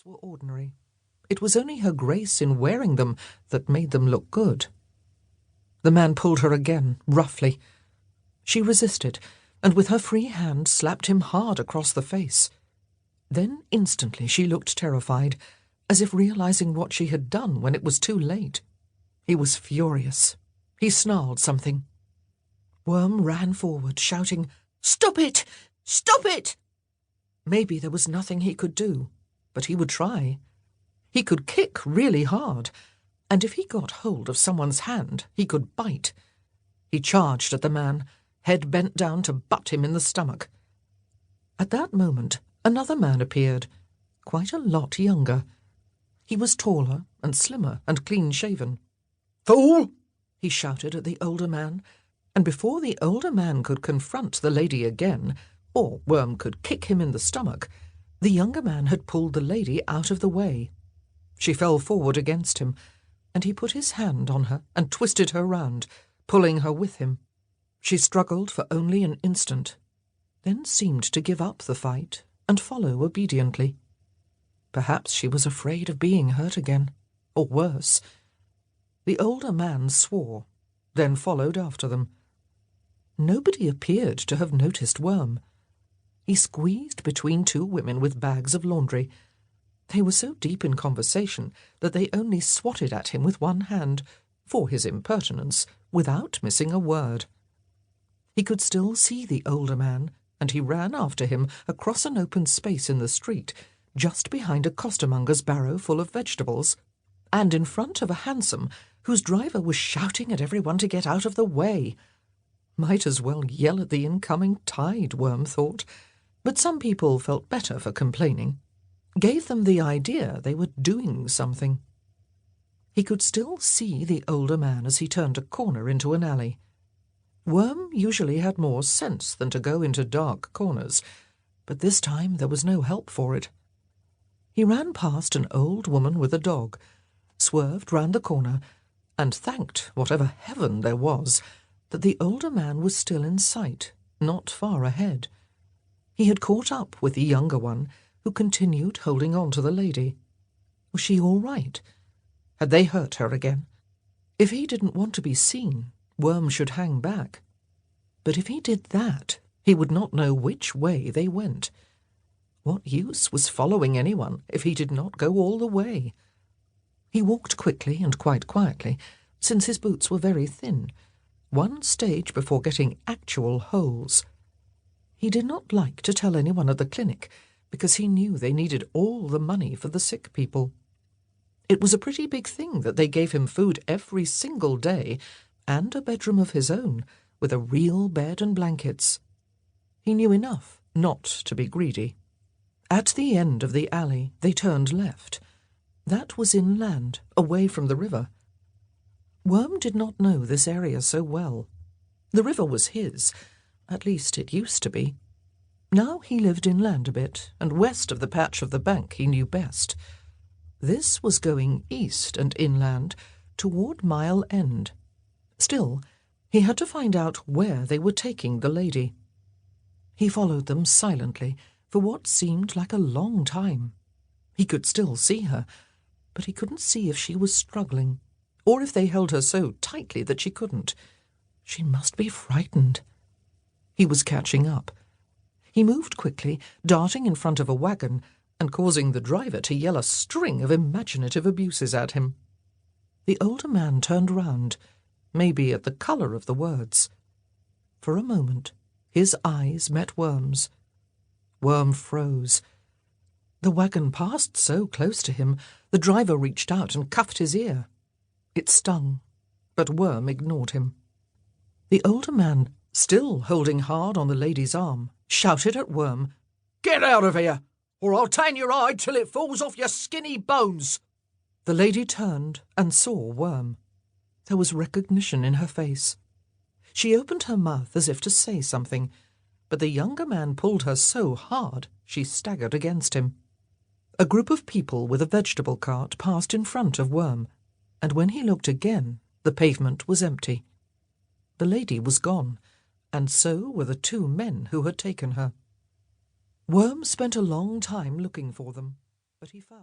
were ordinary. It was only her grace in wearing them that made them look good. The man pulled her again, roughly. She resisted, and with her free hand slapped him hard across the face. Then instantly she looked terrified, as if realizing what she had done when it was too late. He was furious. He snarled something. Worm ran forward, shouting, "Stop it! Stop it!" Maybe there was nothing he could do, but he would try. He could kick really hard, and if he got hold of someone's hand, he could bite. He charged at the man, head bent down to butt him in the stomach. At that moment, another man appeared, quite a lot younger. He was taller and slimmer and clean-shaven. "Fool!" he shouted at the older man, and before the older man could confront the lady again, or Worm could kick him in the stomach, the younger man had pulled the lady out of the way. She fell forward against him, and he put his hand on her and twisted her round, pulling her with him. She struggled for only an instant, then seemed to give up the fight and follow obediently. Perhaps she was afraid of being hurt again, or worse. The older man swore, then followed after them. Nobody appeared to have noticed Worm. He squeezed between two women with bags of laundry. They were so deep in conversation that they only swatted at him with one hand, for his impertinence, without missing a word. He could still see the older man, and he ran after him across an open space in the street, just behind a costermonger's barrow full of vegetables, and in front of a hansom whose driver was shouting at everyone to get out of the way. Might as well yell at the incoming tide, Worm thought, but some people felt better for complaining. Gave them the idea they were doing something. He could still see the older man as he turned a corner into an alley. Worm usually had more sense than to go into dark corners, but this time there was no help for it. He ran past an old woman with a dog, swerved round the corner, and thanked whatever heaven there was that the older man was still in sight, not far ahead. He had caught up with the younger one, who continued holding on to the lady. Was she all right? Had they hurt her again? If he didn't want to be seen, Worm should hang back. But if he did that, he would not know which way they went. What use was following anyone if he did not go all the way? He walked quickly and quite quietly, since his boots were very thin, one stage before getting actual holes. He did not like to tell anyone at the clinic, because he knew they needed all the money for the sick people. It was a pretty big thing that they gave him food every single day, and a bedroom of his own, with a real bed and blankets. He knew enough not to be greedy. At the end of the alley, they turned left. That was inland, away from the river. Worm did not know this area so well. The river was his, at least it used to be. Now he lived inland a bit, and west of the patch of the bank he knew best. This was going east and inland, toward Mile End. Still, he had to find out where they were taking the lady. He followed them silently for what seemed like a long time. He could still see her, but he couldn't see if she was struggling, or if they held her so tightly that she couldn't. She must be frightened. He was catching up. He moved quickly, darting in front of a wagon, and causing the driver to yell a string of imaginative abuses at him. The older man turned round, maybe at the colour of the words. For a moment, his eyes met Worm's. Worm froze. The wagon passed so close to him, the driver reached out and cuffed his ear. It stung, but Worm ignored him. The older man, still holding hard on the lady's arm, shouted at Worm, "Get out of here, or I'll tan your hide till it falls off your skinny bones." The lady turned and saw Worm. There was recognition in her face. She opened her mouth as if to say something, but the younger man pulled her so hard she staggered against him. A group of people with a vegetable cart passed in front of Worm, and when he looked again, the pavement was empty. The lady was gone, and so were the two men who had taken her. Worm spent a long time looking for them, but he found